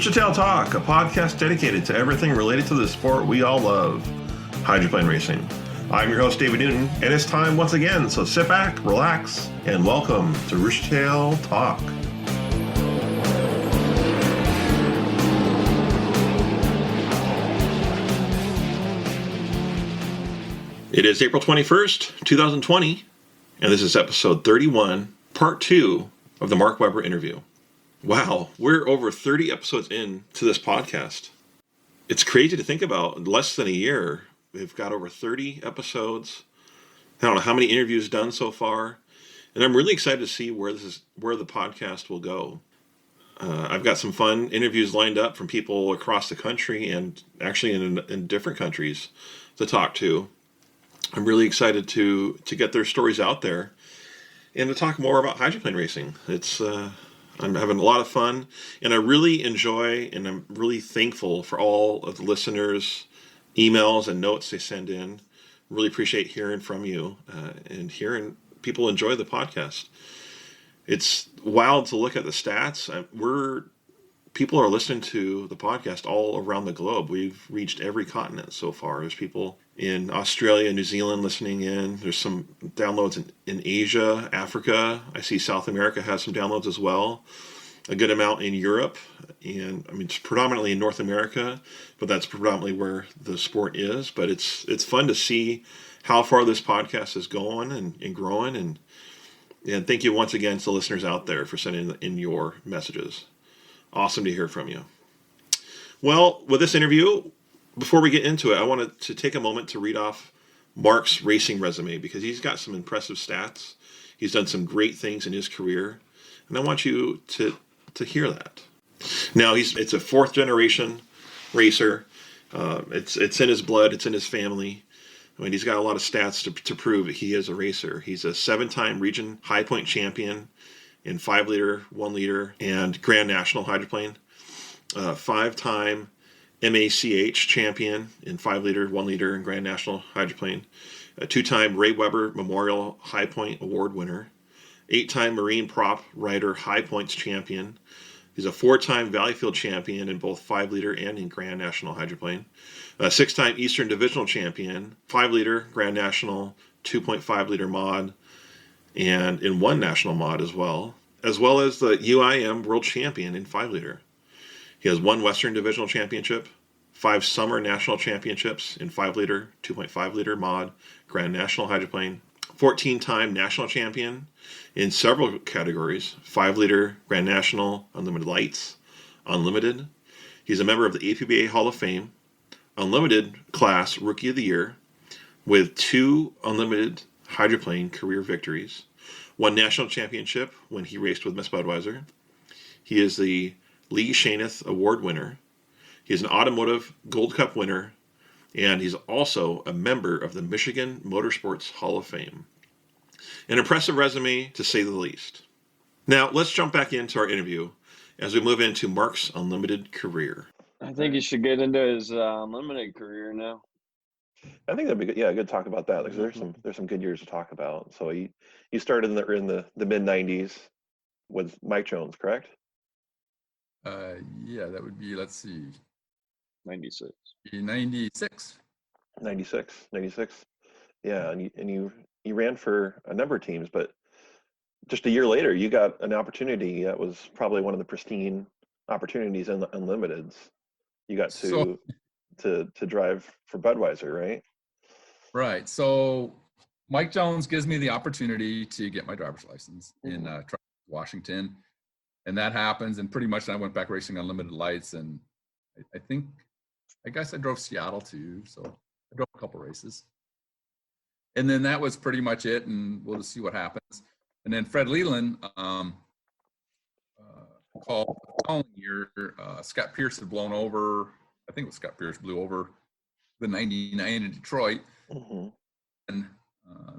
Roostertail Talk, a podcast dedicated to everything related to the sport we all love, hydroplane racing. I'm your host, David Newton, and it's time once again, so sit back, relax, and welcome to Roostertail Talk. It is April 21st, 2020, and this is episode 31, part 2 of the Mark Webber interview. Wow, we're over 30 episodes in to this podcast. It's crazy to think about. In less than a year, we've got over 30 episodes. I don't know how many interviews done so far, and I'm really excited to see where the podcast will go. I've got some fun interviews lined up from people across the country and actually in different countries to talk to. I'm really excited to get their stories out there and to talk more about hydroplane racing. I'm having a lot of fun, and I really enjoy, and I'm really thankful for all of the listeners' emails and notes they send in. Really appreciate hearing from you and hearing people enjoy the podcast. It's wild to look at the stats. People are listening to the podcast all around the globe. We've reached every continent so far. There's people in Australia, New Zealand listening in. There's some downloads in Asia, Africa. I see South America has some downloads as well. A good amount in Europe. And I mean, it's predominantly in North America, but that's predominantly where the sport is. But it's fun to see how far this podcast is going and growing. And thank you once again to listeners out there for sending in your messages. Awesome to hear from you. Well, with this interview, before we get into it, I wanted to take a moment to read off Mark's racing resume because he's got some impressive stats. He's done some great things in his career, and I want you to hear that. Now, it's a fourth generation racer. It's in his blood. It's in his family. I mean, he's got a lot of stats to prove that he is a racer. He's a 7-time region high point champion in 5 liter, 1 liter, and Grand National hydroplane. 5-time MACH champion in 5 liter, 1 liter, and Grand National hydroplane. A 2-time Ray Weber Memorial High Point Award winner. 8-time Marine Prop Rider High Points champion. He's a 4-time Valleyfield champion in both 5 liter and in Grand National hydroplane. A 6-time Eastern Divisional champion, 5 liter, Grand National, 2.5 liter mod, and in 1 national mod as well as the UIM World Champion in 5 liter. He has 1 Western Divisional Championship, 5 Summer National Championships in 5 liter, 2.5 liter mod, Grand National hydroplane, 14-time National Champion in several categories, 5 liter, Grand National, Unlimited Lights, Unlimited. He's a member of the APBA Hall of Fame, Unlimited Class Rookie of the Year, with 2 Unlimited hydroplane career victories, 1 national championship when he raced with Miss Budweiser. He is the Lee Shaneth Award winner. He is an automotive Gold Cup winner, and he's also a member of the Michigan Motorsports Hall of Fame. An impressive resume, to say the least. Now, let's jump back into our interview as we move into Mark's Unlimited career. I think you should get into his Unlimited career now. I think that'd be good. Yeah, good to talk about that. Like, there's some good years to talk about. So you started in the mid '90s with Mike Jones, correct? Yeah, that would be, let's see, 96. 96. 96. Yeah, and you ran for a number of teams, but just a year later, you got an opportunity that was probably one of the pristine opportunities in the Unlimiteds. You got to drive for Budweiser, right? Right. So Mike Jones gives me the opportunity to get my driver's license in Washington. And that happens. And pretty much I went back racing Unlimited Lights. And I guess I drove Seattle too. So I drove a couple races. And then that was pretty much it. And we'll just see what happens. And then Fred Leland called the following year. Scott Pierce had blown over. I think it was Scott Pierce blew over the 99 in Detroit. Mm-hmm. And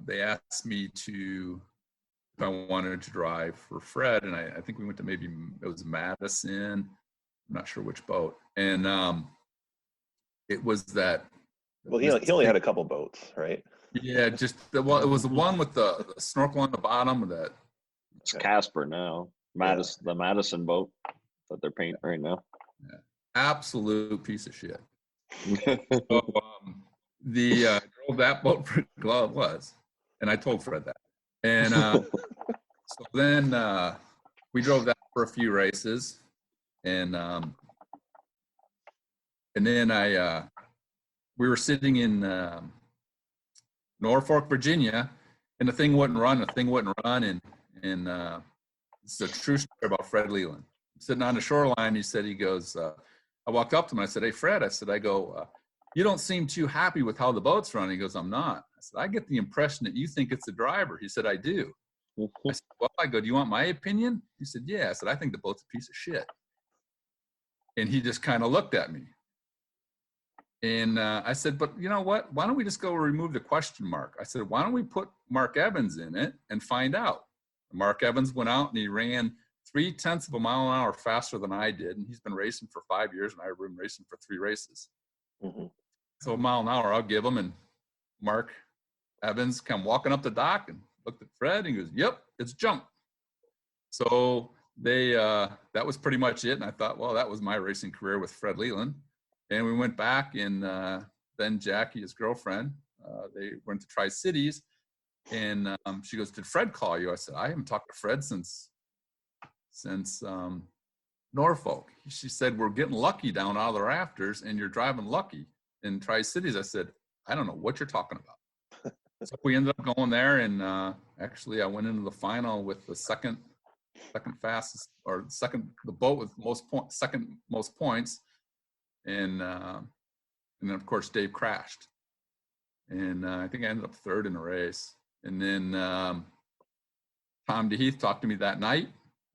they asked me if I wanted to drive for Fred. And I think we went to maybe it was Madison. I'm not sure which boat. And it was that. Well, he only had a couple boats, right? Yeah, it was the one with the snorkel on the bottom. It's Casper now. The Madison boat that they're painting right now. Yeah. Absolute piece of shit. So, I drove that boat for well, it was, and I told Fred that. And so then we drove that for a few races, and then we were sitting in Norfolk, Virginia, and the thing wouldn't run. And this is a true story about Fred Leland. Sitting on the shoreline, he goes, I walked up to him and I said, "Hey, Fred," I said, "You don't seem too happy with how the boat's running." He goes, "I'm not." I said, "I get the impression that you think it's the driver." He said, "I do." I said, "Well," I go, "do you want my opinion?" He said, "Yeah." I said, "I think the boat's a piece of shit." And he just kind of looked at me. And I said, "But you know what? Why don't we just go remove the question mark?" I said, "Why don't we put Mark Evans in it and find out?" Mark Evans went out and he ran 0.3 of a mile an hour faster than I did. And he's been racing for 5 years and I've been racing for 3 races. Mm-hmm. So a mile an hour, I'll give him. And Mark Evans come walking up the dock and looked at Fred and he goes, "Yep, it's junk." So that was pretty much it. And I thought, well, that was my racing career with Fred Leland. And we went back, and then Jackie, his girlfriend, they went to Tri-Cities, and she goes, "Did Fred call you?" I said, "I haven't talked to Fred since Norfolk." She said, "We're getting lucky down out of the rafters, and you're driving lucky in Tri-Cities." I said, "I don't know what you're talking about." So we ended up going there, and actually I went into the final with the second fastest, or the boat with second most points. And then of course Dave crashed, and I think I ended up third in the race. And then Tom DeHeath talked to me that night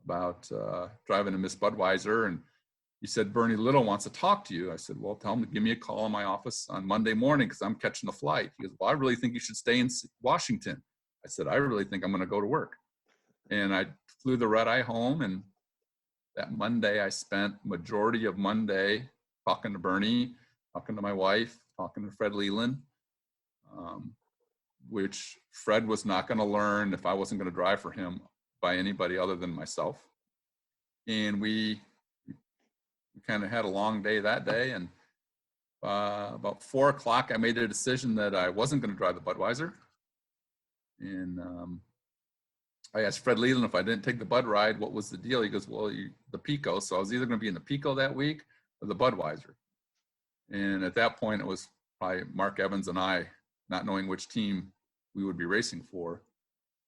about driving to Miss Budweiser, and he said, "Bernie Little wants to talk to you." I said, "Well, tell him to give me a call in my office on Monday morning because I'm catching the flight." He goes, "Well, I really think you should stay in Washington." I said, "I really think I'm going to go to work." And I flew the red eye home, and that Monday I spent majority of Monday talking to Bernie, talking to my wife, talking to Fred Leland, which Fred was not going to learn if I wasn't going to drive for him by anybody other than myself. And we kind of had a long day that day. And about 4 o'clock, I made a decision that I wasn't going to drive the Budweiser. And I asked Fred Leland if I didn't take the Bud ride, what was the deal? He goes, "Well, the Pico." So I was either going to be in the Pico that week or the Budweiser. And at that point, it was probably Mark Evans and I not knowing which team we would be racing for.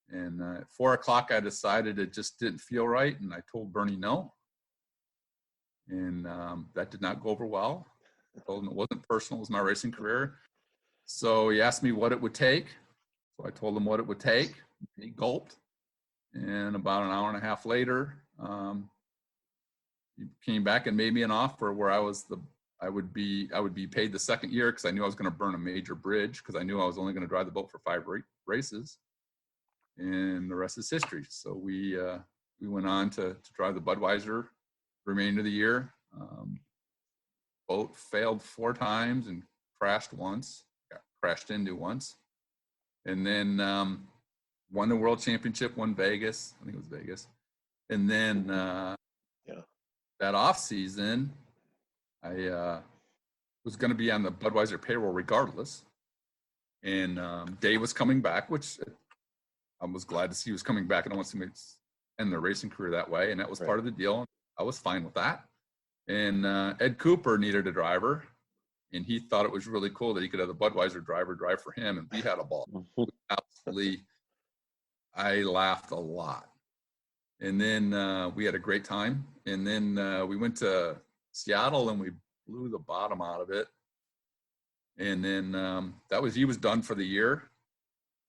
And at 4 o'clock, I decided it just didn't feel right. And I told Bernie no. And that did not go over well. I told him it wasn't personal, it was my racing career. So he asked me what it would take. So I told him what it would take. And he gulped. And about an hour and a half later, he came back and made me an offer where I would be paid the second year because I knew I was going to burn a major bridge because I knew I was only going to drive the boat for 5 races, and the rest is history. So we went on to drive the Budweiser the remainder of the year. Boat failed 4 times and crashed once, got crashed into once, and then won the World Championship, won Vegas. I think it was Vegas, and then that off season, I was going to be on the Budweiser payroll regardless. And Dave was coming back, which I was glad to see he was coming back. I don't want to end their racing career that way. And that was part of the deal. I was fine with that. And Ed Cooper needed a driver. And he thought it was really cool that he could have the Budweiser driver drive for him. And we had a ball. Absolutely. I laughed a lot. And then we had a great time. And then we went to Seattle and we blew the bottom out of it. And then he was done for the year.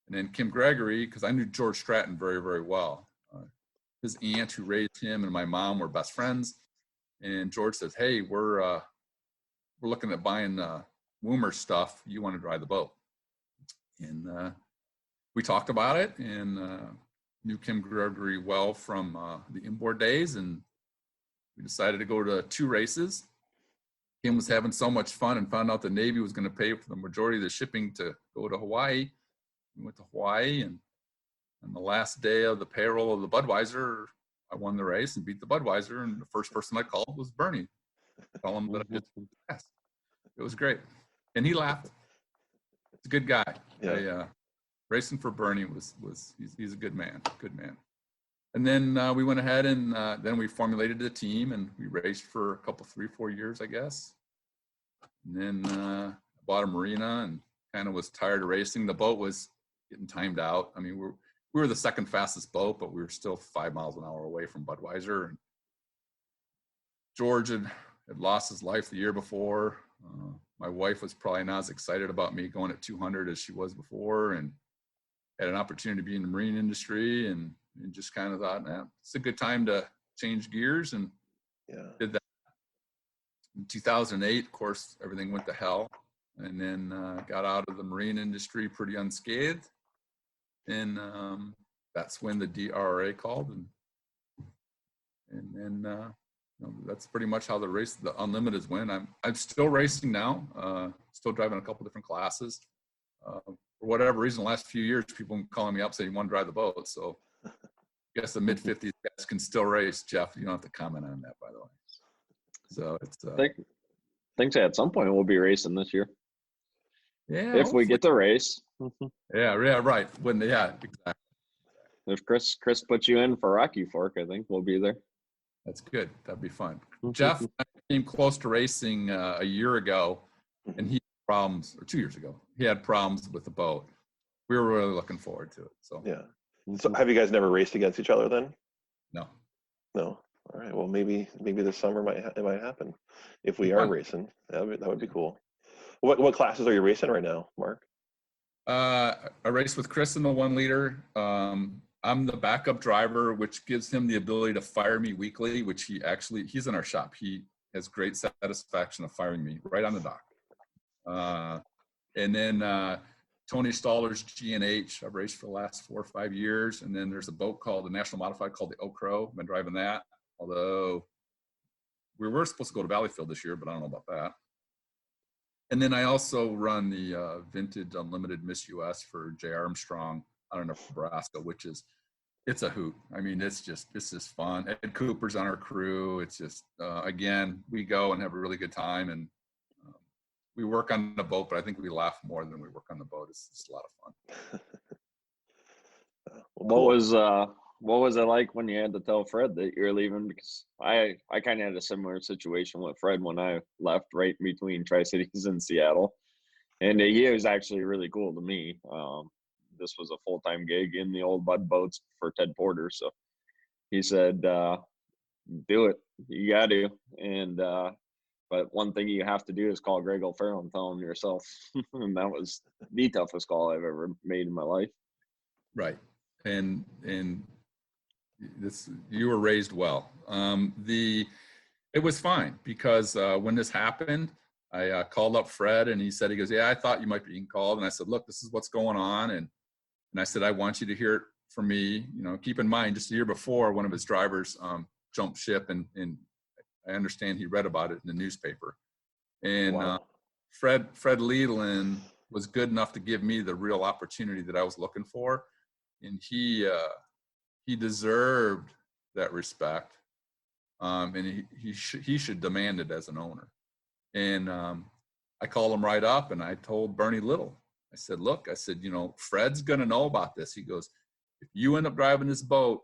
And then Kim Gregory, because I knew George Stratton very, very well. His aunt who raised him and my mom were best friends. And George says, "Hey, we're looking at buying Woomer stuff. You want to drive the boat?" And we talked about it, and knew Kim Gregory well from the inboard days, and we decided to go to 2 races. Kim was having so much fun and found out the Navy was going to pay for the majority of the shipping to go to Hawaii. We went to Hawaii, and on the last day of the payroll of the Budweiser, I won the race and beat the Budweiser, and the first person I called was Bernie. Tell him that I just passed. It was great. And he laughed. He's a good guy. Yeah. Racing for Bernie he's a good man. And then we went ahead and then we formulated a team and we raced for a couple, 3-4 years, I guess. And then bought a marina and kind of was tired of racing. The boat was getting timed out. I mean, we were the second fastest boat, but we were still 5 miles an hour away from Budweiser. And George had lost his life the year before. My wife was probably not as excited about me going at 200 as she was before, and had an opportunity to be in the marine industry, and just kind of thought, nah, it's a good time to change gears, and did that. In 2008, of course, everything went to hell, and then got out of the marine industry pretty unscathed, and that's when the DRA called, and then that's pretty much how the Unlimiteds went. I'm still racing now, still driving a couple different classes. For whatever reason, the last few years, people have been calling me up saying, you want to drive the boat. So I guess the mid-50s guys can still race. Jeff, you don't have to comment on that, by the way. So it's I think at some point we'll be racing this year. Yeah. If we get to race. Yeah, right. Exactly. If Chris puts you in for Rocky Fork, I think we'll be there. That's good. That'd be fun. Jeff came close to racing a year ago, and he had problems, or 2 years ago. He had problems with the boat. We were really looking forward to it. So Yeah. So have you guys never raced against each other then? No. All right. Well, maybe this summer it might happen if we are racing. That would be cool. What classes are you racing right now, Mark? I race with Chris in the 1 liter. I'm the backup driver, which gives him the ability to fire me weekly, which he's in our shop. He has great satisfaction of firing me right on the dock. And then Tony Stoller's G&H. I've raced for the last 4 or 5 years. And then there's a boat called the National Modified called the Oak Crow. I've been driving that, although we were supposed to go to Valleyfield this year, but I don't know about that. And then I also run the Vintage Unlimited Miss US for J. Armstrong out of Nebraska, it's a hoot. I mean, it's just fun. Ed Cooper's on our crew. It's just, again, we go and have a really good time, and we work on the boat, but I think we laugh more than we work on the boat. It's a lot of fun. What was it like when you had to tell Fred that you're leaving? Because I kind of had a similar situation with Fred when I left right between Tri-Cities and Seattle. And he was actually really cool to me. This was a full-time gig in the old Bud boats for Ted Porter. So he said, do it. You got to. And but one thing you have to do is call Greg O'Farrell and tell him yourself. And that was the toughest call I've ever made in my life. Right. And this, you were raised well. It was fine because when this happened, I called up Fred and he goes, yeah, I thought you might be being called. And I said, look, this is what's going on. And I said, I want you to hear it from me. Keep in mind, just a year before, one of his drivers jumped ship, and I understand he read about it in the newspaper. And Wow. Fred Leland was good enough to give me the real opportunity that I was looking for. And he deserved that respect. And he should demand it as an owner. And I called him right up and I told Bernie Little, I said, look, Fred's going to know about this. He goes, if you end up driving this boat,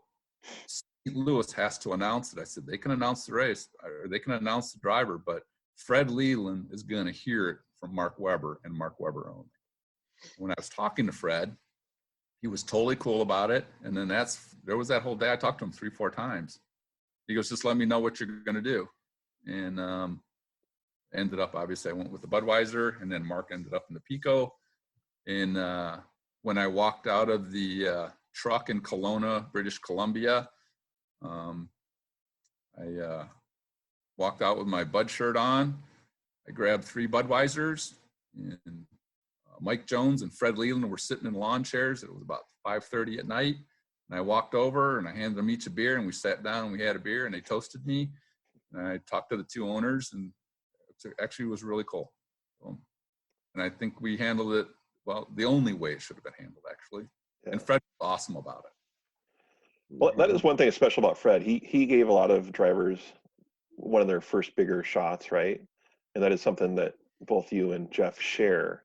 St. Louis has to announce it. I said, they can announce the race or they can announce the driver, but Fred Leland is going to hear it from Mark Webber and Mark Webber only. When I was talking to Fred, he was totally cool about it. And then there was that whole day. I talked to him 3-4 times. He goes, just let me know what you're going to do. And ended up, obviously, I went with the Budweiser, and then Mark ended up in the Pico. And when I walked out of the truck in Kelowna, British Columbia, I walked out with my Bud shirt on. I grabbed 3 Budweisers, and Mike Jones and Fred Leland were sitting in lawn chairs. It was about 5:30 at night. And I walked over and I handed them each a beer, and we sat down and we had a beer, and they toasted me. And I talked to the 2 owners, and it actually was really cool. And I think we handled it, well, the only way it should have been handled, actually. Yeah. And Fred was awesome about it. Well, that is one thing special about Fred. He gave a lot of drivers one of their first bigger shots, right? And that is something that both you and Jeff share,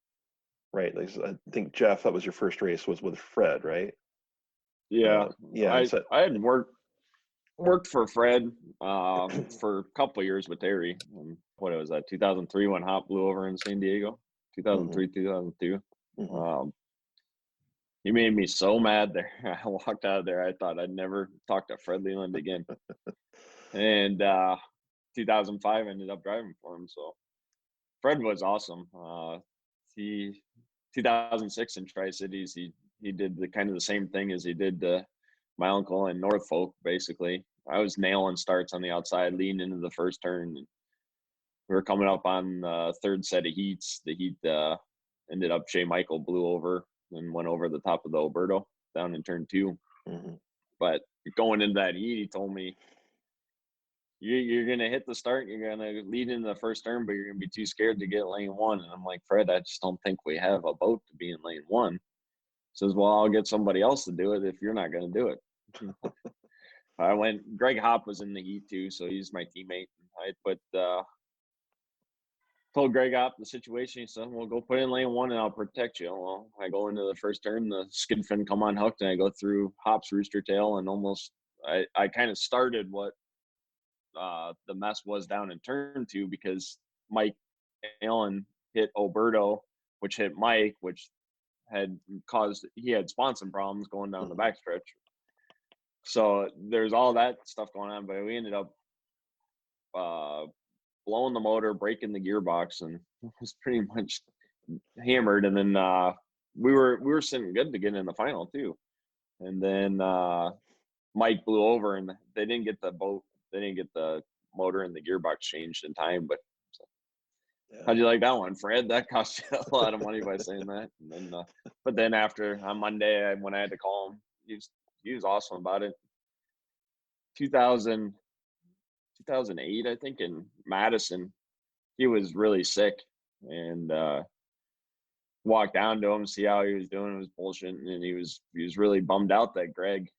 right? Like, I think Jeff, that was your first race was with Fred, right? Yeah, Yeah. I So, I had worked for Fred for a couple of years with Terry. What was that? 2003 when Hop blew over in San Diego. 2003, 2002. mhm. He made me so mad there. I walked out of there. I thought I'd never talk to Fred Leland again. And 2005 ended up driving for him. So Fred was awesome. He 2006 in Tri Cities, he did the kind of the same thing as he did to my uncle in Norfolk. Basically, I was nailing starts on the outside, leading into the first turn. And we were coming up on the third set of heats. The heat ended up Shea Michael blew over and went over the top of the Alberto down in turn 2. But going into that heat, he told me, you're going to hit the start, you're going to lead into the first turn, but you're going to be too scared to get lane 1. And I'm like, Fred, I just don't think we have a boat to be in lane 1. He says, well, I'll get somebody else to do it if you're not going to do it. Greg Hopp was in the heat too, so he's my teammate. Told Greg Hopp the situation. He said, well, go put in lane 1 and I'll protect you. Well, I go into the first turn, the skid fin come unhooked, and I go through Hopp's Roostertail and almost I kind of started what the mess was down in turn 2 because Mike Allen hit Alberto, which hit Mike, which had he had sponson problems going down the backstretch. So there's all that stuff going on, but we ended up blowing the motor, breaking the gearbox, and it was pretty much hammered. And then we were sitting good to get in the final too. And then Mike blew over, and they didn't get the motor and the gearbox changed in time. But how'd you like that one, Fred? That cost you a lot of money by saying that. And then, but then after on Monday, when I had to call him, he was awesome about it. 2008, I think, in Madison, he was really sick, and walked down to him, see how he was doing. It was bullshit, and he was really bummed out that Greg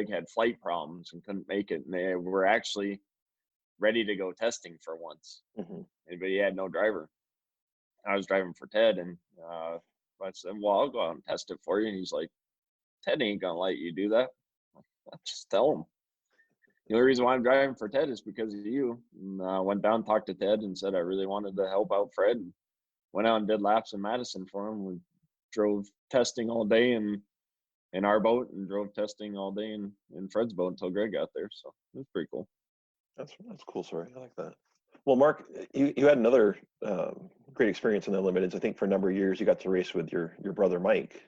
had flight problems and couldn't make it, and they were actually ready to go testing for once, but he had no driver. I was driving for Ted, and I said, well, I'll go out and test it for you. And he's like, Ted ain't gonna let you do that. I'll just tell him. The only reason why I'm driving for Ted is because of you. And went down, talked to Ted, and said I really wanted to help out Fred. And went out and did laps in Madison for him. We drove testing all day in our boat, and drove testing all day in Fred's boat until Greg got there. So it was pretty cool. That's a cool story. I like that. Well, Mark, you had another great experience in the limiteds. I think for a number of years you got to race with your brother Mike,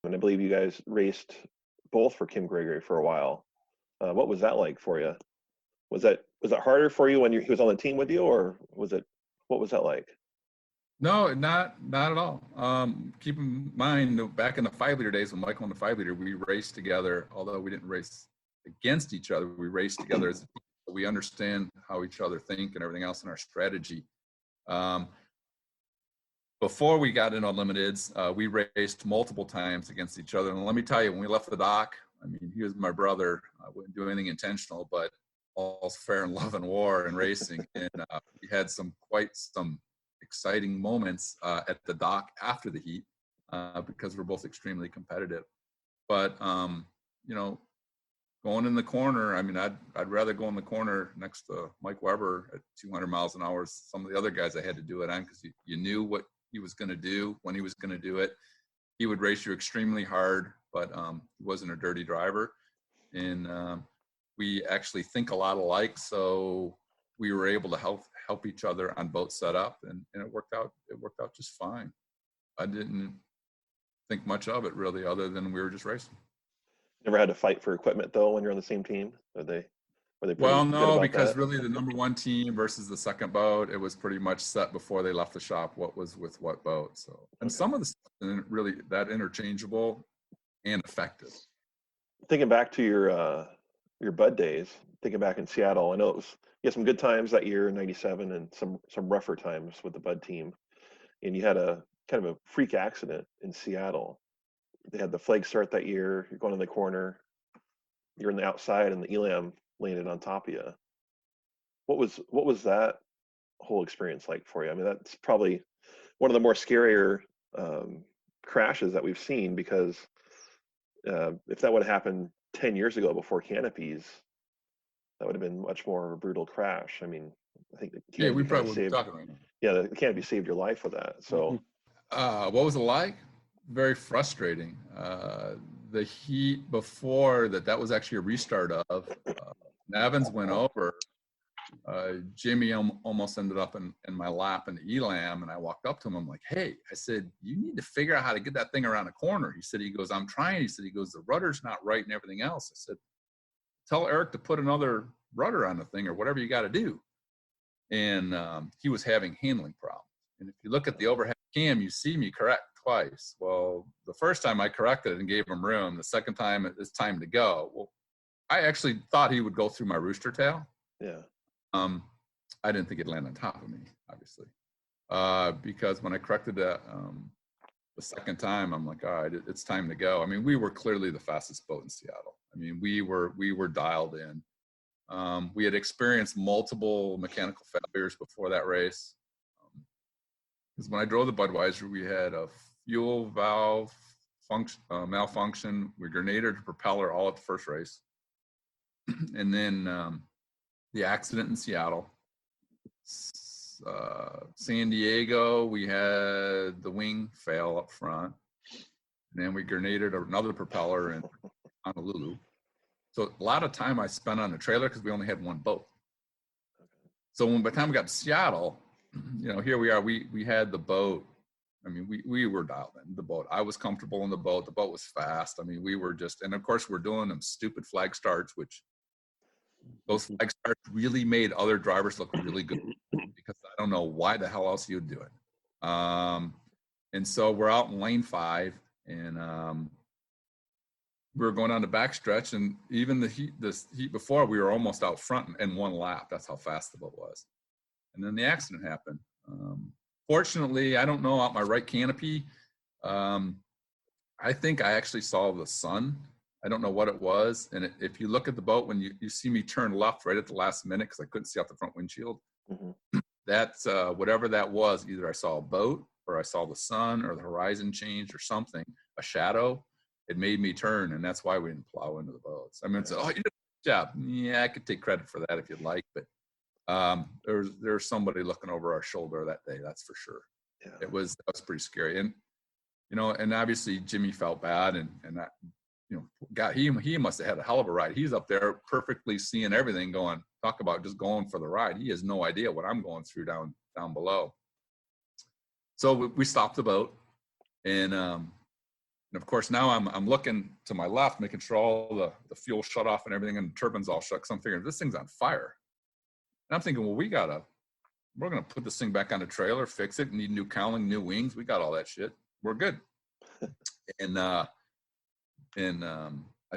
and I believe you guys raced both for Kim Gregory for a while. What was that like for you? Was that harder for you when he was on the team with you, or what was that like? No, not at all. Keep in mind, back in the 5-liter days when Michael on the 5-liter, we raced together. Although we didn't race against each other, we raced together as a team. We understand how each other think and everything else in our strategy. Before we got into limiteds, we raced multiple times against each other. And let me tell you, when we left the dock, I mean, he was my brother. I wouldn't do anything intentional, but all's fair in love and war and racing. And we had quite some exciting moments at the dock after the heat because we're both extremely competitive. But going in the corner, I mean, I'd rather go in the corner next to Mike Weber at 200 miles an hour. Some of the other guys I had to do it on because you knew what he was going to do when he was going to do it. He would race you extremely hard, but he wasn't a dirty driver. And we actually think a lot alike, so we were able to help each other on boat setup, and it worked out. It worked out just fine. I didn't think much of it really, other than we were just racing. Never had to fight for equipment though when you're on the same team? Were they pretty well, good no, about because that? really the number one team versus the second boat, it was pretty much set before they left the shop what was with what boat. So, and some of the stuff isn't really that interchangeable and effective. Thinking back to your Bud days, thinking back in Seattle, I know you had some good times that year in '97 and some rougher times with the Bud team. And you had a kind of a freak accident in Seattle. They had the flag start that year. You're going in the corner. You're in the outside, and the Elam landed on top of you. what was that whole experience like for you? I mean, that's probably one of the more scarier crashes that we've seen, because if that would have happened 10 years ago before canopies, that would have been much more of a brutal crash. I mean, I think the Yeah, we canopy kind probably of wouldn't be saved, talking right now. yeah, the canopy saved your life with that. So What was it like? Very frustrating. The heat before that was actually a restart of. Evans went over. Jimmy almost ended up in my lap in the Elam, and I walked up to him. I'm like, hey, I said, you need to figure out how to get that thing around the corner. He goes, I'm trying. He said, the rudder's not right and everything else. I said, tell Eric to put another rudder on the thing or whatever you got to do. And he was having handling problems. And if you look at the overhead cam, you see me correct twice. Well, the first time I corrected it and gave him room. The second time, it's time to go. Well, I actually thought he would go through my rooster tail. yeah. I didn't think it'd land on top of me, obviously, because when I corrected it the second time, I'm like, all right, it's time to go. I mean, we were clearly the fastest boat in Seattle. I mean, we were dialed in. We had experienced multiple mechanical failures before that race. Because when I drove the Budweiser, we had a fuel valve malfunction. We grenaded the propeller all at the first race. And then the accident in Seattle. San Diego, we had the wing fail up front. And then we grenaded another propeller in Honolulu. So a lot of time I spent on the trailer because we only had one boat. So by the time we got to Seattle, here we are. We had the boat. I mean, we were dialed in the boat. I was comfortable in the boat. The boat was fast. I mean, we were just, and of course we're doing them stupid flag starts, which those flag starts really made other drivers look really good, because I don't know why the hell else you'd do it. And so we're out in lane 5, and we were going on the backstretch, and even the heat before, we were almost out front in one lap. That's how fast the boat was. And then the accident happened. Fortunately, I don't know, out my right canopy, I think I actually saw the sun. I don't know what it was. And if you look at the boat, when you see me turn left right at the last minute, because I couldn't see out the front windshield, that's whatever that was. Either I saw a boat, or I saw the sun, or the horizon changed, or something, a shadow. It made me turn, and that's why we didn't plow into the boats. I mean, it's, oh, you did a good job. Yeah, I could take credit for that if you'd like, but there's somebody looking over our shoulder that day, that's for sure. Yeah. That was pretty scary. And and obviously Jimmy felt bad, and that, God, he must have had a hell of a ride. He's up there perfectly seeing everything, going, talk about just going for the ride. He has no idea what I'm going through down below. So we stopped the boat, and of course now I'm looking to my left, making sure all the fuel shut off and everything, and the turbines all shut, because I'm figuring this thing's on fire. And I'm thinking, well, we're gonna put this thing back on the trailer, fix it, need new cowling, new wings. We got all that shit. We're good. And I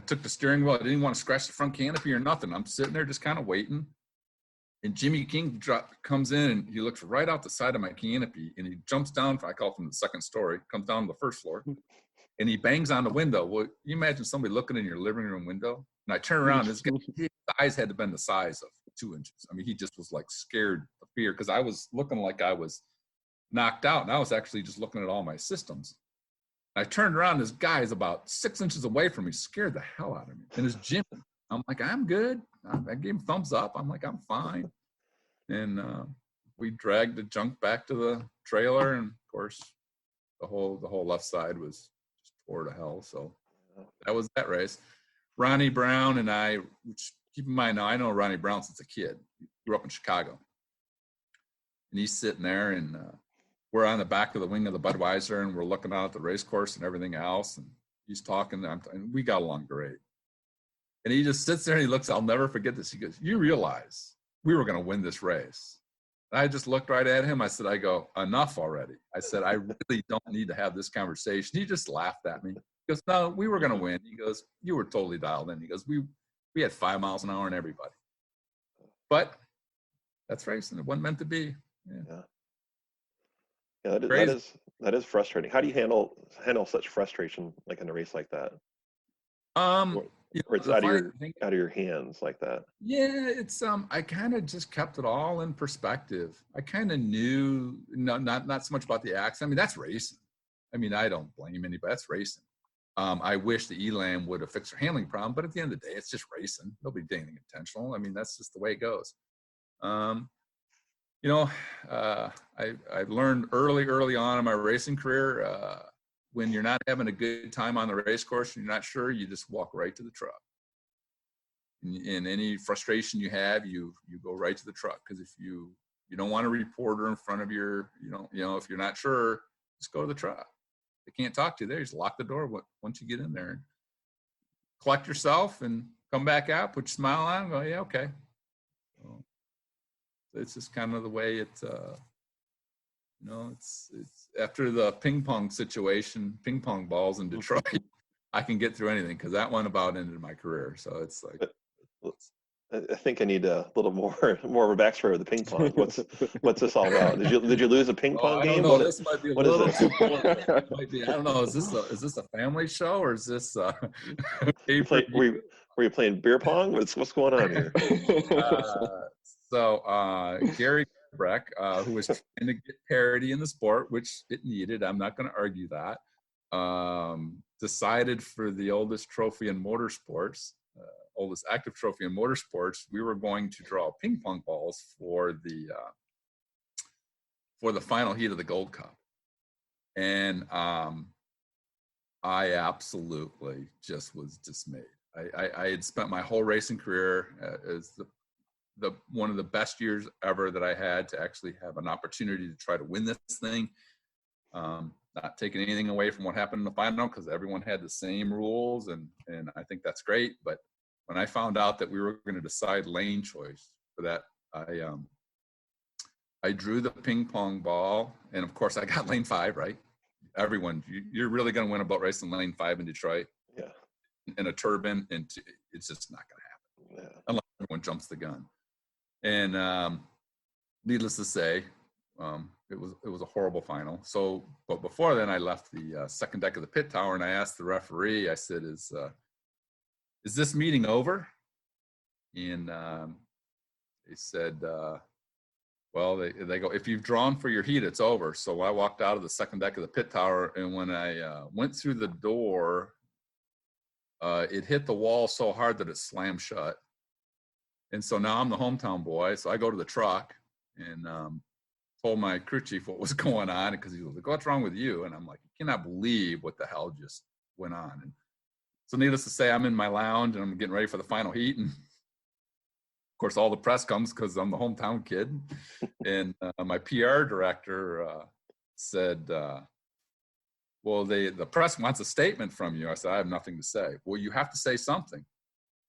took the steering wheel. I didn't want to scratch the front canopy or nothing. I'm sitting there just kind of waiting. And Jimmy King comes in, and he looks right out the side of my canopy, and he jumps down. I call it from the second story, comes down to the first floor, and he bangs on the window. Well, you imagine somebody looking in your living room window? And I turn around, his eyes had to been the size of 2 inches. I mean, he just was like scared of fear, because I was looking like I was knocked out, and I was actually just looking at all my systems. I turned around, this guy is about 6 inches away from me, scared the hell out of me. And it's Jimmy. I'm like, I'm good. I gave him thumbs up. I'm like, I'm fine. And we dragged the junk back to the trailer, and of course, the whole left side was just tore to hell. So that was that race. Ronnie Brown and I, which keep in mind now, I know Ronnie Brown since a kid. He grew up in Chicago. And he's sitting there, and we're on the back of the wing of the Budweiser, and we're looking out at the race course and everything else. And he's talking, and we got along great. And he just sits there and he looks, I'll never forget this. He goes, you realize we were going to win this race. And I just looked right at him. I said, enough already. I said, I really don't need to have this conversation. He just laughed at me. He goes, no, we were going to win. He goes, you were totally dialed in. He goes, we had 5 miles an hour in everybody. But that's racing. It wasn't meant to be. Yeah, that is frustrating. How do you handle such frustration, like in a race like that? Or it's the out of funny thing, out of your hands like that. yeah, it's I kind of just kept it all in perspective. I kind of knew not so much about the accident. I mean, that's racing. I mean, I don't blame anybody. That's racing. I wish the Elam would have fixed her handling problem, but at the end of the day, it's just racing. Nobody did anything intentional. I mean, that's just the way it goes. You know, I learned early on in my racing career, when you're not having a good time on the race course and you're not sure, you just walk right to the truck. And any frustration you have, you go right to the truck, because if you don't want a reporter in front of your, if you're not sure, just go to the truck. They can't talk to you there. Just lock the door once you get in there. Collect yourself and come back out, put your smile on, and go, yeah, okay. So it's just kind of the way it's after the ping pong situation, ping pong balls in Detroit, I can get through anything, because that one about ended my career. So it's like, I think I need a little more of a backstory of the ping pong. What's this all about? Did you lose a ping pong I don't game? know. This might be a little is too political. It might be, I don't know. Is this a family show, or is this were you playing beer pong? What's going on here? Gary Breck, who was trying to get parity in the sport, which it needed, I'm not going to argue that, decided for the oldest trophy in motorsports, oldest active trophy in motorsports, we were going to draw ping pong balls for the final heat of the Gold Cup. And I absolutely just was dismayed. I had spent my whole racing career as the one of the best years ever that I had to actually have an opportunity to try to win this thing. Not taking anything away from what happened in the final, because everyone had the same rules, and I think that's great. But when I found out that we were going to decide lane choice for that, I drew the ping pong ball, and of course I got lane 5 right. Everyone, you're really going to win a boat race in lane 5 in Detroit. Yeah. In a turbine, and it's just not going to happen unless everyone jumps the gun. And needless to say, it was a horrible final. So, but before then, I left the second deck of the pit tower, and I asked the referee. I said, "Is this meeting over?" And they said, "Well, they go, if you've drawn for your heat, it's over." So I walked out of the second deck of the pit tower, and when I went through the door, it hit the wall so hard that it slammed shut. And so now I'm the hometown boy. So I go to the truck and told my crew chief what was going on, because he was like, "What's wrong with you?" And I'm like, "You cannot believe what the hell just went on." And so needless to say, I'm in my lounge and I'm getting ready for the final heat. And of course, all the press comes because I'm the hometown kid. And my PR director said, "Well, the press wants a statement from you." I said, "I have nothing to say." "Well, you have to say something."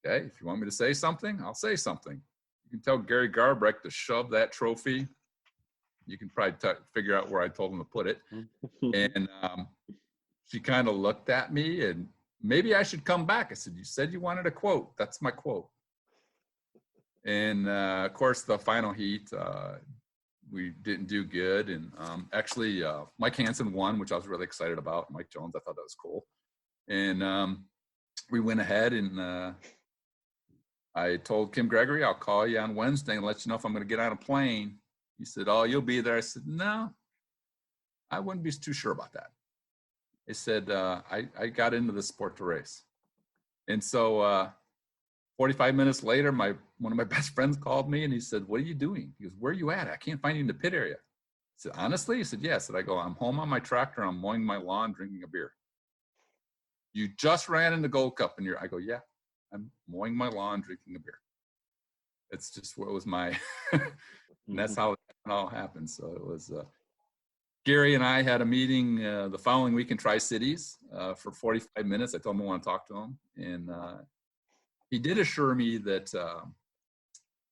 "Okay, if you want me to say something, I'll say something. You can tell Gary Garbrecht to shove that trophy." You can probably figure out where I told him to put it. And she kind of looked at me, and maybe I should come back. I said, "You said you wanted a quote. That's my quote." And of course, the final heat, we didn't do good. And actually, Mike Hansen won, which I was really excited about. Mike Jones, I thought that was cool. And we went ahead, and I told Kim Gregory, "I'll call you on Wednesday and let you know if I'm going to get on a plane." He said, "Oh, you'll be there." I said, "No, I wouldn't be too sure about that." He said, I got into the sport to race. And so 45 minutes later, one of my best friends called me, and he said, "What are you doing?" He goes, "Where are you at? I can't find you in the pit area." I said, "Honestly?" He said, "Yes." I go, "I'm home on my tractor. I'm mowing my lawn, drinking a beer." "You just ran in the Gold Cup and I go, "Yeah, I'm mowing my lawn, drinking a beer." It's just what was my, and that's how it all happened. So it was, Gary and I had a meeting the following week in Tri-Cities for 45 minutes. I told him I want to talk to him. And he did assure me that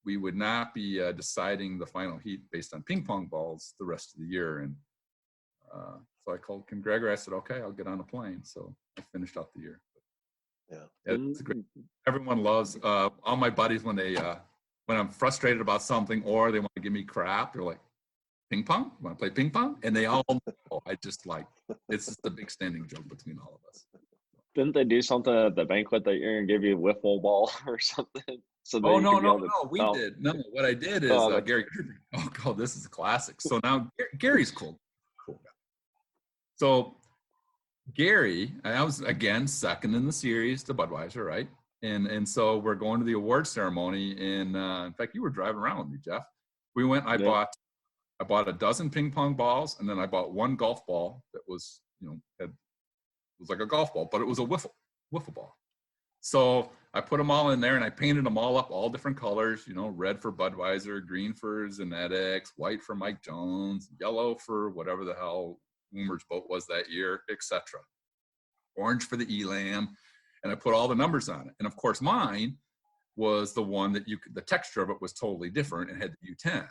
we would not be deciding the final heat based on ping pong balls the rest of the year. And so I called Kim Gregory. I said, "Okay, I'll get on a plane." So I finished out the year. Yeah, it's great. Everyone loves all my buddies when I'm frustrated about something or they want to give me crap. They're like, "Ping pong? You want to play ping pong?" And they all know. I just like, it's just a big standing joke between all of us. Didn't they do something at the banquet that year and give you a wiffle ball or something? So that Oh, you no, could be no, able to, no, we did. No, what I did is Oh, that's- Gary. Oh, God, this is a classic. So now Gary's cool guy. So Gary, I was again second in the series to Budweiser, right? And so we're going to the award ceremony, and in fact, you were driving around with me, Jeff. We went. I bought a dozen ping pong balls, and then I bought one golf ball that was, was like a golf ball, but it was a wiffle ball. So I put them all in there, and I painted them all up, all different colors. Red for Budweiser, green for Zenetics, white for Mike Jones, yellow for whatever the hell Woomer's boat was that year, etc. Orange for the Elam, and I put all the numbers on it. And of course, mine was the one that the texture of it was totally different and had the U10.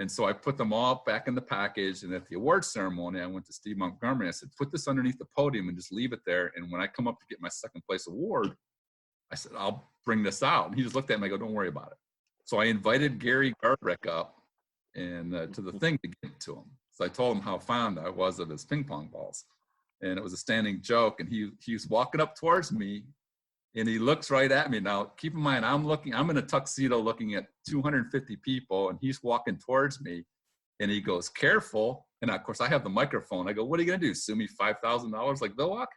And so I put them all back in the package. And at the award ceremony, I went to Steve Montgomery. I said, put this underneath the podium and just leave it there. And when I come up to get my second place award, I said, I'll bring this out. And he just looked at me and I go, don't worry about it. So I invited Gary Gardrick up and to the thing to get to him. So I told him how fond I was of his ping pong balls. And it was a standing joke. And he was walking up towards me, and he looks right at me. Now, keep in mind, I'm in a tuxedo looking at 250 people, and he's walking towards me, and he goes, careful. And of course, I have the microphone. I go, what are you going to do? Sue me $5,000 like Bill Walk?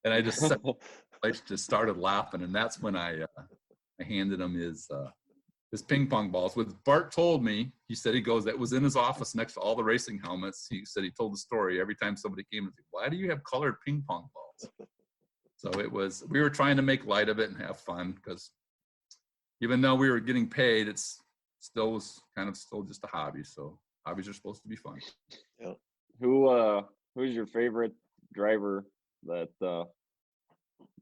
And I just started laughing. And that's when I handed him his ping pong balls. What Bart told me, he said that was in his office next to all the racing helmets. He said he told the story every time somebody came and said, why do you have colored ping pong balls? So we were trying to make light of it and have fun, because even though we were getting paid, it's still just a hobby. So hobbies are supposed to be fun. Yeah. Who's your favorite driver that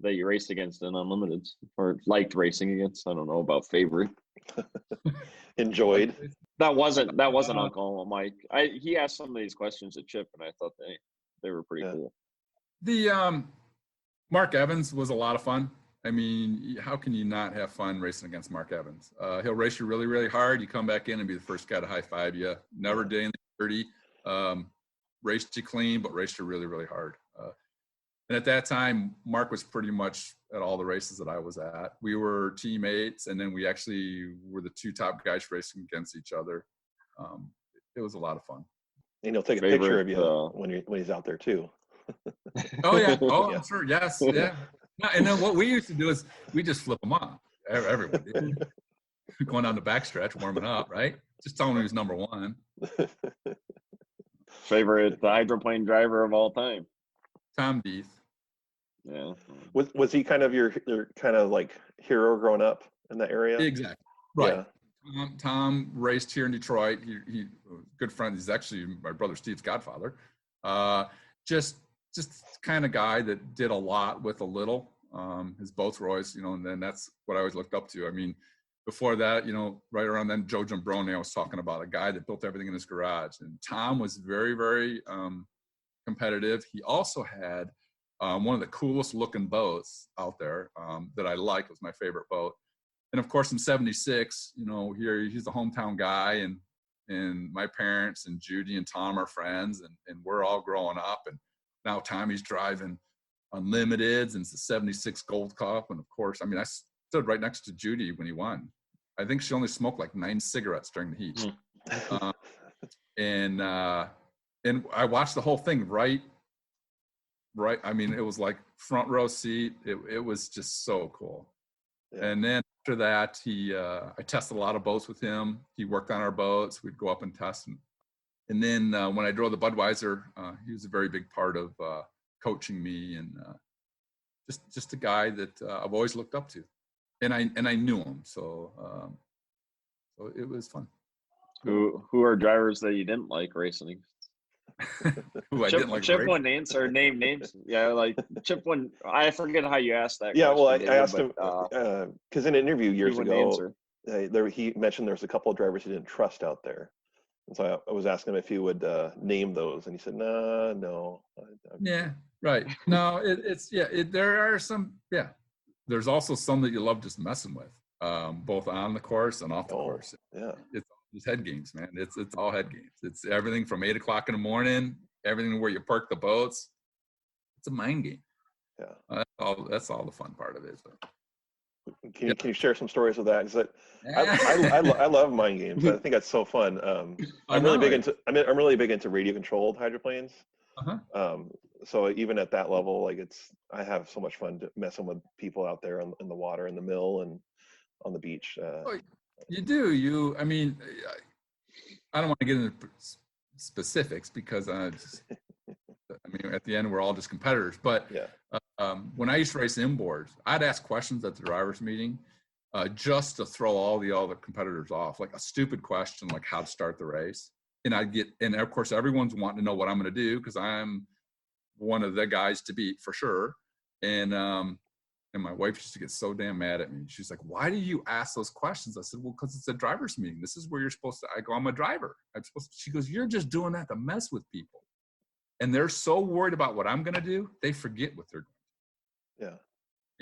you raced against in Unlimited, or liked racing against? I don't know about favorite. Enjoyed. That wasn't Uncle Mike. He asked some of these questions at Chip, and I thought they were pretty cool. The Mark Evans was a lot of fun. I mean, how can you not have fun racing against Mark Evans? He'll race you really, really hard. You come back in and be the first guy to high five you. Never did anything dirty. Raced you clean, but raced you really, really hard. And at that time, Mark was pretty much at all the races that I was at. We were teammates, and then we actually were the two top guys racing against each other. It was a lot of fun. And he'll take a picture of you when he's out there too. Oh yeah. Oh, Yeah. I'm sure. Yes. Yeah. And then what we used to do is we just flip him off. Everyone did. Going down the backstretch, warming up, right? Just telling him he was number one. Favorite hydroplane driver of all time? Tom Deeth. Yeah. Was he kind of your kind of like hero growing up in that area? Exactly. Right. Yeah. Tom raced here in Detroit. He good friend. He's actually my brother Steve's godfather. Just kind of guy that did a lot with a little. His boats were always, and then that's what I always looked up to. I mean, before that, right around then, Joe Jambroni, I was talking about a guy that built everything in his garage. And Tom was very, very competitive. He also had one of the coolest looking boats out there that I liked. Was my favorite boat. And of course, in '76, here he's the hometown guy, and my parents and Judy and Tom are friends, and we're all growing up. And now Tommy's driving Unlimiteds, and it's the '76 Gold Cup. And of course, I mean, I stood right next to Judy when he won. I think she only smoked like 9 cigarettes during the heat. And I watched the whole thing right. I mean, it was like front row seat. It was just so cool. Yeah. And then after that, I tested a lot of boats with him. He worked on our boats. We'd go up and test. And then when I drove the Budweiser, he was a very big part of coaching me, and just a guy that I've always looked up to. And I knew him, so it was fun. Who are drivers that you didn't like racing? Chip wouldn't answer name names. Yeah, like Chip wouldn't. I forget how you asked that. Yeah, well, I asked him because in an interview years ago, he mentioned there's a couple of drivers he didn't trust out there, and so I was asking him if he would name those, and he said, no. Yeah, right. No, there are some. Yeah, there's also some that you love just messing with, both on the course and off the course. Yeah, it's head games, man. It's all head games. It's everything from 8 o'clock in the morning, everything where you park the boats. It's a mind game. Yeah. That's all the fun part of it. So. Can you share some stories of that? Because I love mind games. I think that's so fun. I'm really big into I'm really big into radio controlled hydroplanes. Uh-huh. So even at that level, like I have so much fun messing with people out there in the water, in the mill, and on the beach. You do. I mean, I don't want to get into specifics because at the end we're all just competitors. But yeah. When I used to race inboards, I'd ask questions at the drivers' meeting just to throw all the competitors off, like a stupid question like how to start the race. And and of course everyone's wanting to know what I'm going to do because I'm one of the guys to beat for sure. And my wife used to get so damn mad at me. She's like, "Why do you ask those questions?" I said, "Well, because it's a driver's meeting. This is where you're supposed to." I go, "I'm a driver. She goes, "You're just doing that to mess with people." And they're so worried about what I'm going to do, they forget what they're doing. Yeah.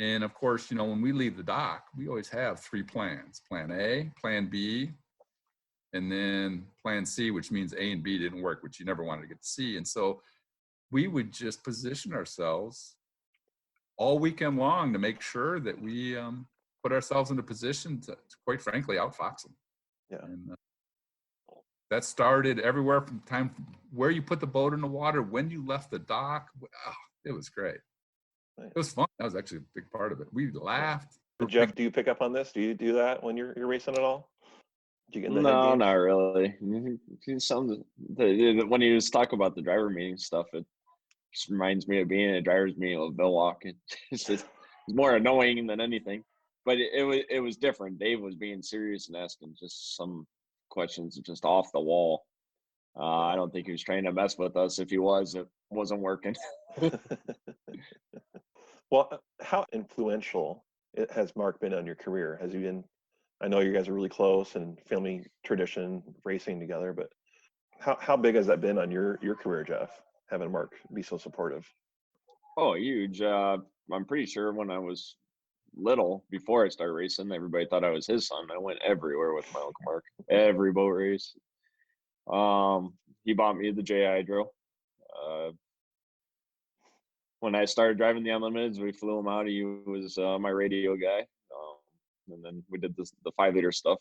And of course, when we leave the dock, we always have 3 plans: Plan A, Plan B, and then Plan C, which means A and B didn't work, which you never wanted to get to C. And so we would just position ourselves all weekend long to make sure that we put ourselves in a position to quite frankly, outfox them. Yeah. And that started everywhere from time where you put the boat in the water, when you left the dock. Oh, it was great. Nice. It was fun. That was actually a big part of it. We laughed. And Jeff, do you pick up on this? Do you do that when you're racing at all? Do you get in the head No, games? not really. When he was talking about the driver meeting stuff, it just reminds me of being at a driver's meeting with Bill Walken. It's more annoying than anything. But it was different. Dave was being serious and asking just some questions just off the wall. I don't think he was trying to mess with us. If he was, it wasn't working. Well, how influential has Mark been on your career? Has he been? I know you guys are really close and family tradition, racing together, but how big has that been on your career, Jeff? Having Mark be so supportive. Oh, huge. I'm pretty sure when I was little, before I started racing, everybody thought I was his son. I went everywhere with my Uncle Mark, every boat race. He bought me the J Hydro. When I started driving the Unlimiteds, we flew him out. He was my radio guy. And then we did the 5-liter stuff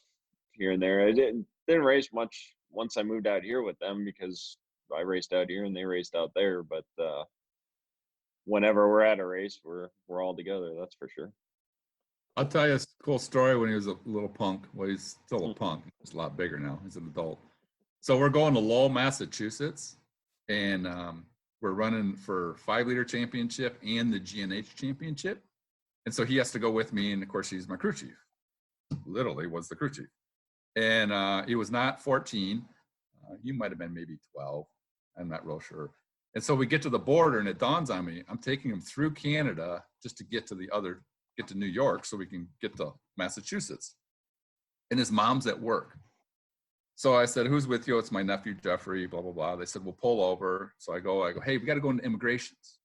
here and there. I didn't race much once I moved out here with them because I raced out here and they raced out there. But whenever we're at a race, we're all together. That's for sure. I'll tell you a cool story when he was a little punk. Well, he's still a punk. He's a lot bigger now. He's an adult. So we're going to Lowell, Massachusetts, and we're running for 5-liter championship and the GNH championship. And so he has to go with me. And of course, he's my crew chief. Literally was the crew chief. And he was not 14. He might have been maybe 12. I'm not real sure. And so we get to the border and it dawns on me, I'm taking him through Canada just to get to New York so we can get to Massachusetts. And his mom's at work. So I said, "Who's with you?" "It's my nephew, Jeffrey, blah, blah, blah." They said, "We'll pull over." So I go, "Hey, we got to go into immigrations."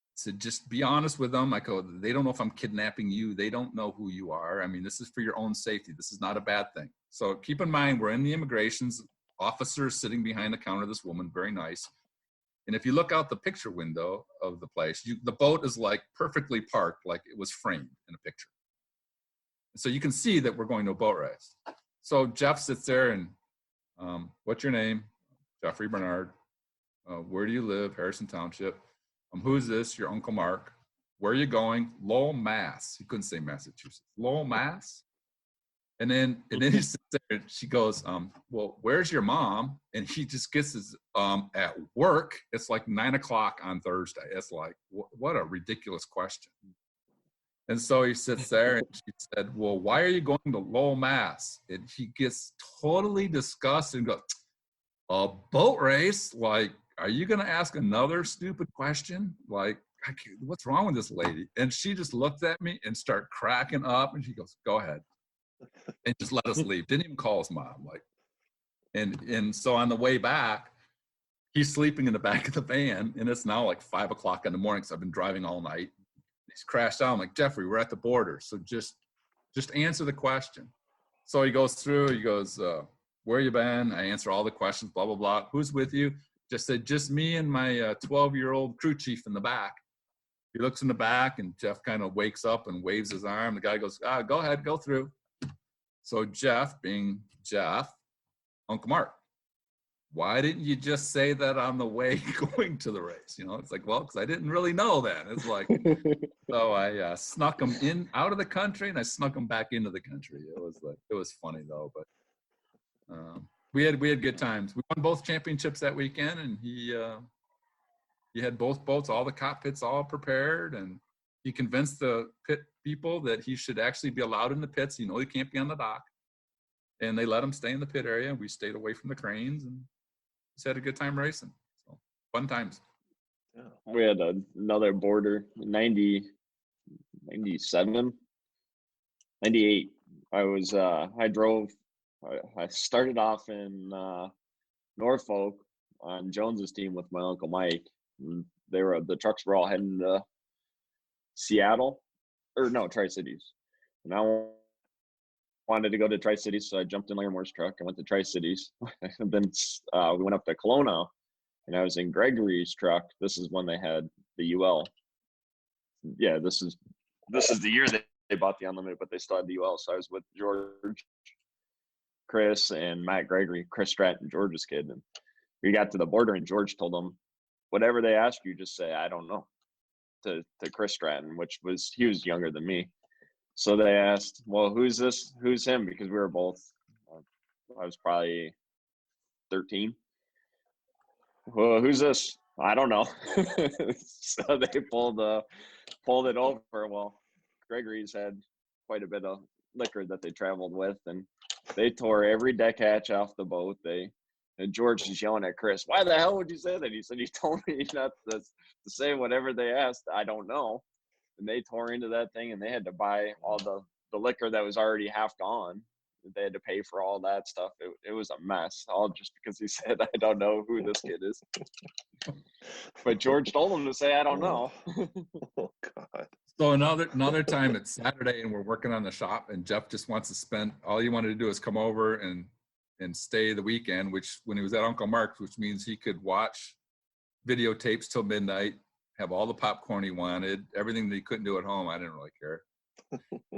I said, "Just be honest with them." I go, "They don't know if I'm kidnapping you. They don't know who you are. I mean, this is for your own safety. This is not a bad thing." So keep in mind, we're in the immigrations. Officer sitting behind the counter, this woman, very nice. And if you look out the picture window of the place, the boat is like perfectly parked, like it was framed in a picture. And so you can see that we're going to a boat race. So Jeff sits there and, "What's your name?" "Jeffrey Bernard." "Where do you live?" "Harrison Township." "Who's this?" "Your Uncle Mark." "Where are you going?" "Lowell, Mass." He couldn't say Massachusetts. "Lowell, Mass." And then he sits there and she goes, "Well, where's your mom?" And he just gets his, "At work." It's like 9:00 on Thursday. It's like, what a ridiculous question. And so he sits there and she said, "Well, why are you going to Lowell, Mass?" And he gets totally disgusted and goes, "A boat race? Like, are you going to ask another stupid question? Like, what's wrong with this lady?" And she just looked at me and started cracking up and she goes, "Go ahead." And just let us leave. Didn't even call his mom. Like, and so on the way back, he's sleeping in the back of the van and it's now like 5:00 in the morning because I've been driving all night. He's crashed out. I'm like, "Jeffrey, we're at the border. So just answer the question." So he goes through, he goes, "Where you been?" I answer all the questions, blah, blah, blah. "Who's with you?" Just said, "Just me and my 12-year-old crew chief in the back." he looks in the back, and Jeff kind of wakes up and waves his arm. The guy goes, go ahead, go through. So Jeff, being Jeff, Uncle Mark, why didn't you just say that on the way going to the race? It's like, well, because I didn't really know then. It's like, so I snuck him in out of the country, and I snuck him back into the country. It was funny though, but we had good times. We won both championships that weekend, and he had both boats, all the cockpits all prepared, and he convinced the pit people that he should actually be allowed in the pits. He can't be on the dock, and they let him stay in the pit area. We stayed away from the cranes and just had a good time racing. So fun times. Yeah. We had another border, 90, 97, 98. I started off in Norfolk on Jones's team with my Uncle Mike. And the trucks were all heading to Seattle, or no, Tri-Cities. And I wanted to go to Tri-Cities, so I jumped in Moore's truck. I went to Tri-Cities. And then we went up to Kelowna, and I was in Gregory's truck. This is when they had the UL. Yeah, this is the year they bought the Unlimited, but they still had the UL. So I was with George, Chris, and Matt Gregory, Chris Stratton, George's kid. And we got to the border, and George told them, whatever they ask you, just say, I don't know, to Chris Stratton, he was younger than me. So they asked, well, who's this? Who's him? Because we were both, I was probably 13. Well, who's this? I don't know. So they pulled it over. Well, Gregory's had quite a bit of liquor that they traveled with, and they tore every deck hatch off the boat. And George is yelling at Chris, why the hell would you say that? He said, he told me not to say whatever they asked. I don't know. And they tore into that thing, and they had to buy all the liquor that was already half gone. They had to pay for all that stuff. It was a mess, all just because he said, I don't know who this kid is. But George told him to say, I don't know. Oh, God. So another time it's Saturday, and we're working on the shop, and Jeff just wants to spend, all he wanted to do is come over and stay the weekend, which when he was at Uncle Mark's, which means he could watch videotapes till midnight, have all the popcorn he wanted, everything that he couldn't do at home. I didn't really care.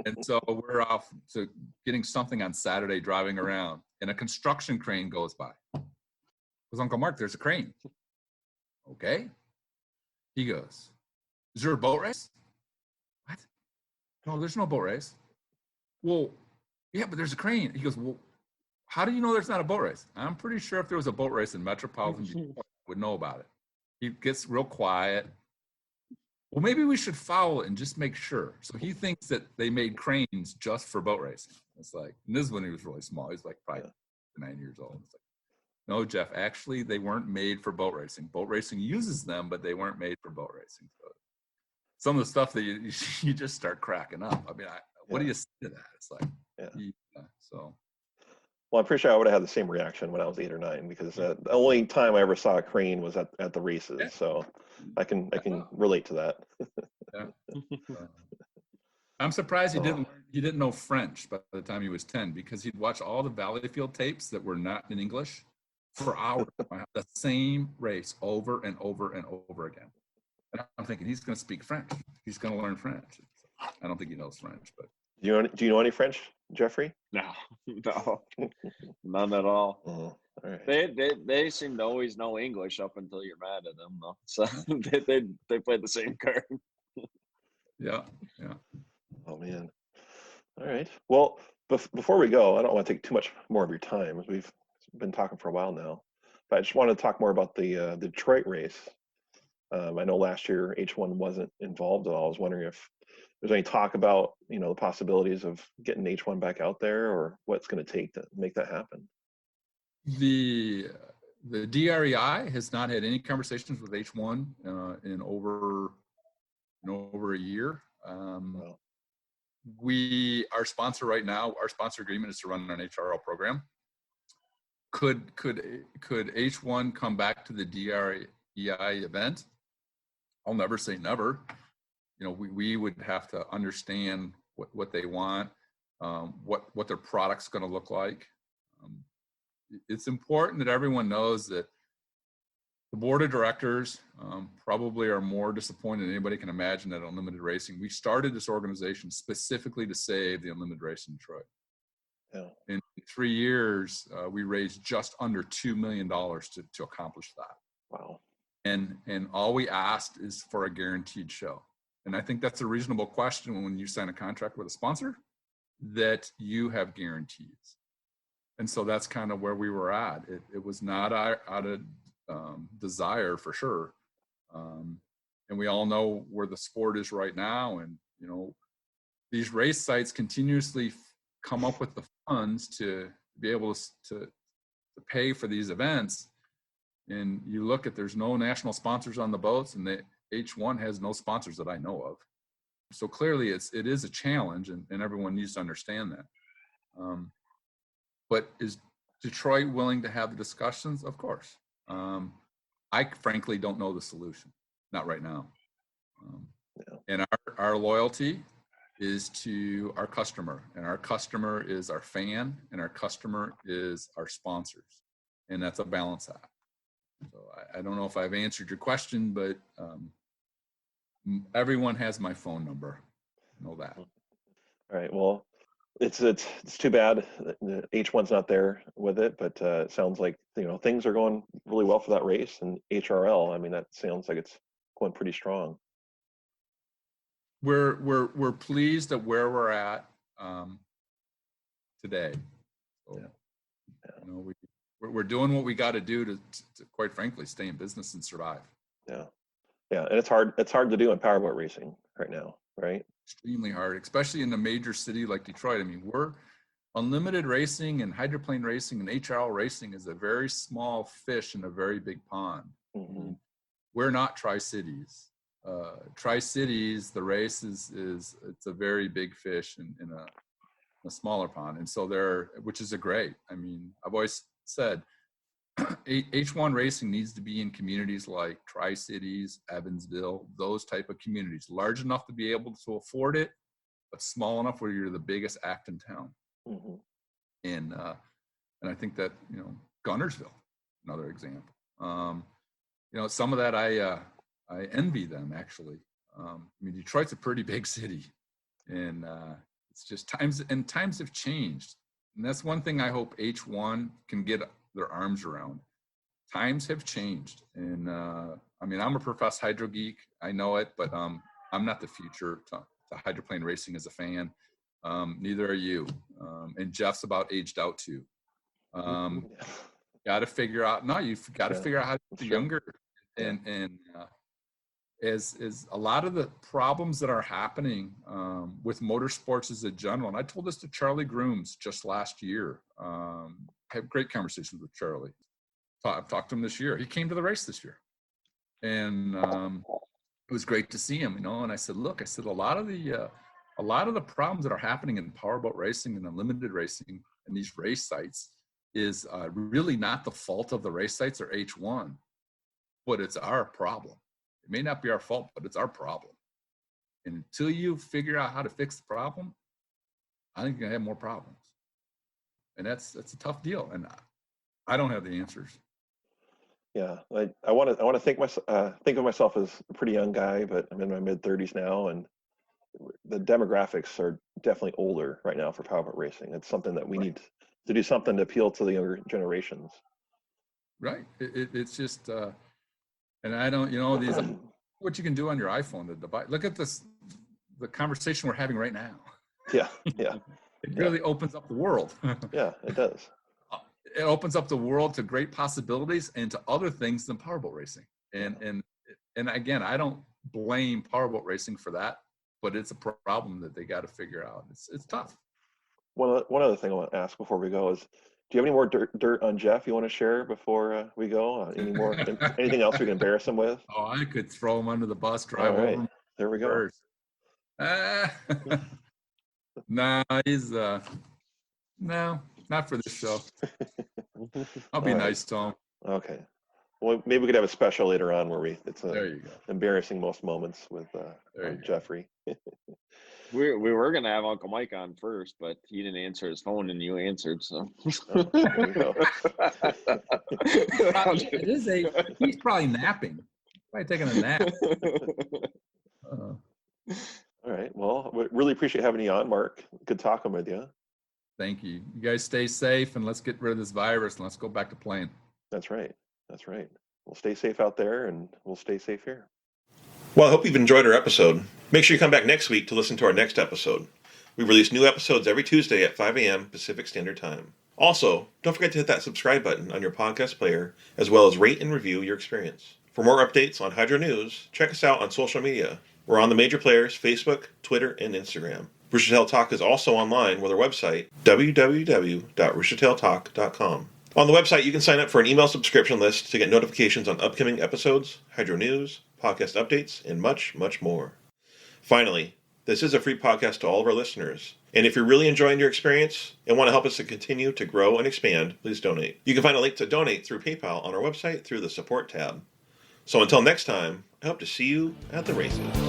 And so we're off to getting something on Saturday, driving around, and a construction crane goes by. Goes, Uncle Mark, there's a crane. Okay. He goes, is there a boat race? What? No, there's no boat race. Well, yeah, but there's a crane. He goes, well, how do you know there's not a boat race? I'm pretty sure if there was a boat race in Metropolitan Detroit, I would know about it. He gets real quiet. Well, maybe we should follow it and just make sure. So he thinks that they made cranes just for boat racing. It's like, and this is when he was really small. He's like probably 9 years old. It's like, no, Jeff, actually, they weren't made for boat racing. Boat racing uses them, but they weren't made for boat racing. So some of the stuff that you just start cracking up. I mean, what do you say to that? It's like, so. Well, I'm pretty sure I would have had the same reaction when I was 8 or 9, because the only time I ever saw a crane was at the races. Yeah. So I can relate to that. Yeah. I'm surprised he didn't know French by the time he was 10, because he'd watch all the Valleyfield tapes that were not in English for hours. The same race over and over and over again. And I'm thinking, he's going to speak French. He's going to learn French. I don't think he knows French, but. Do you know any French, Jeffrey? No, none at all. Oh, all right. They seem to always know English up until you're mad at them, though. So they play the same card. Yeah. Oh man. All right. Well, before we go, I don't want to take too much more of your time. We've been talking for a while now, but I just wanted to talk more about the Detroit race. I know last year H1 wasn't involved at all. I was wondering if there's any talk about, the possibilities of getting H1 back out there, or what's going to take to make that happen. The DREI has not had any conversations with H1 in over a year. Wow. Our sponsor right now, our sponsor agreement is to run an HRL program. Could H1 come back to the DREI event? I'll never say never. We would have to understand what they want, what their product's going to look like. It's important that everyone knows that The board of directors probably are more disappointed than anybody can imagine at Unlimited Racing. We started this organization specifically to save the Unlimited Race in Detroit. Yeah. In 3 years, we raised just under $2 million to accomplish that. Wow. And all we asked is for a guaranteed show. And I think that's a reasonable question when you sign a contract with a sponsor, that you have guarantees. And so that's kind of where we were at. It was not out of desire, for sure. And we all know where the sport is right now. And, these race sites continuously come up with the funds to be able to pay for these events. And you look at, there's no national sponsors on the boats, and the H1 has no sponsors that I know of. So clearly it is a challenge, and everyone needs to understand that. But is Detroit willing to have the discussions? Of course. I frankly don't know the solution, not right now. And our loyalty is to our customer, and our customer is our fan, and our customer is our sponsors. And that's a balance act. So I don't know if I've answered your question, but everyone has my phone number. Know that. All right. Well, it's too bad the H1's not there with it, but it sounds like things are going really well for that race, and HRL. I mean, that sounds like it's going pretty strong. We're pleased at where we're at today. So, we're doing what we got to do to quite frankly stay in business and survive. Yeah, and it's hard to do in powerboat racing right now, right? Extremely hard, especially in a major city like Detroit. I mean, we're Unlimited Racing and hydroplane racing and HRL racing is a very small fish in a very big pond. Mm-hmm. We're not Tri-Cities. Tri-Cities, the race is it's a very big fish in a smaller pond, and so which is great. I mean, I've always said H1 racing needs to be in communities like Tri-Cities, Evansville, those type of communities, large enough to be able to afford it, but small enough where you're the biggest act in town. Mm-hmm. And I think that Gunnersville, another example. Some of that I envy them, actually. I mean, Detroit's a pretty big city, and it's just times have changed. And that's one thing I hope H1 can get their arms around. Times have changed. And I mean, I'm a professed hydro geek. I know it, but I'm not the future to hydroplane racing as a fan. Neither are you. And Jeff's about aged out too. Got to figure out, you've got to figure out how to be younger. And is a lot of the problems that are happening with motorsports as a general. And I told this to Charlie Grooms just last year. I have great conversations with Charlie. I've talked to him this year. He came to the race this year, and it was great to see him. And I said, look, a lot of the problems that are happening in powerboat racing and unlimited racing and these race sites is really not the fault of the race sites or H1, but it's our problem. It may not be our fault, but it's our problem. And until you figure out how to fix the problem, I think you're gonna have more problems. And that's a tough deal. And I don't have the answers. Yeah, I want to think of myself as a pretty young guy, but I'm in my mid-30s now, and the demographics are definitely older right now for powerboat racing. It's something that we need to do something to appeal to the younger generations. Right. It's just. And I don't, these what you can do on your iPhone. Look at this, the conversation we're having right now. Yeah. It really opens up the world. Yeah, it does. It opens up the world to great possibilities and to other things than powerboat racing. And again, I don't blame powerboat racing for that, but it's a problem that they got to figure out. It's tough. One other thing I want to ask before we go is, do you have any more dirt on Jeff you want to share before we go? Anything else we can embarrass him with? Oh, I could throw him under the bus, drive over him. There we go. Nah, he's no, not for this show. I'll be nice to him. Okay. Well, maybe we could have a special later on where it's there you go. Embarrassing most moments with Jeffrey. We were gonna have Uncle Mike on first, but he didn't answer his phone, and you answered. So Oh, there you go. He's probably napping. Probably taking a nap. All right. Well, we really appreciate having you on, Mark. Good talking with you. Thank you. You guys stay safe, and let's get rid of this virus, and let's go back to playing. That's right. That's right. We'll stay safe out there, and we'll stay safe here. Well, I hope you've enjoyed our episode. Make sure you come back next week to listen to our next episode. We release new episodes every Tuesday at 5 a.m. Pacific Standard Time. Also, don't forget to hit that subscribe button on your podcast player, as well as rate and review your experience. For more updates on Hydro News, check us out on social media. We're on the major players, Facebook, Twitter, and Instagram. Roostertail Talk is also online with our website, www.roostertailtalk.com. On the website, you can sign up for an email subscription list to get notifications on upcoming episodes, Hydro News, podcast updates, and much, much more. Finally, this is a free podcast to all of our listeners. And if you're really enjoying your experience and want to help us to continue to grow and expand, please donate. You can find a link to donate through PayPal on our website through the support tab. So until next time, I hope to see you at the races.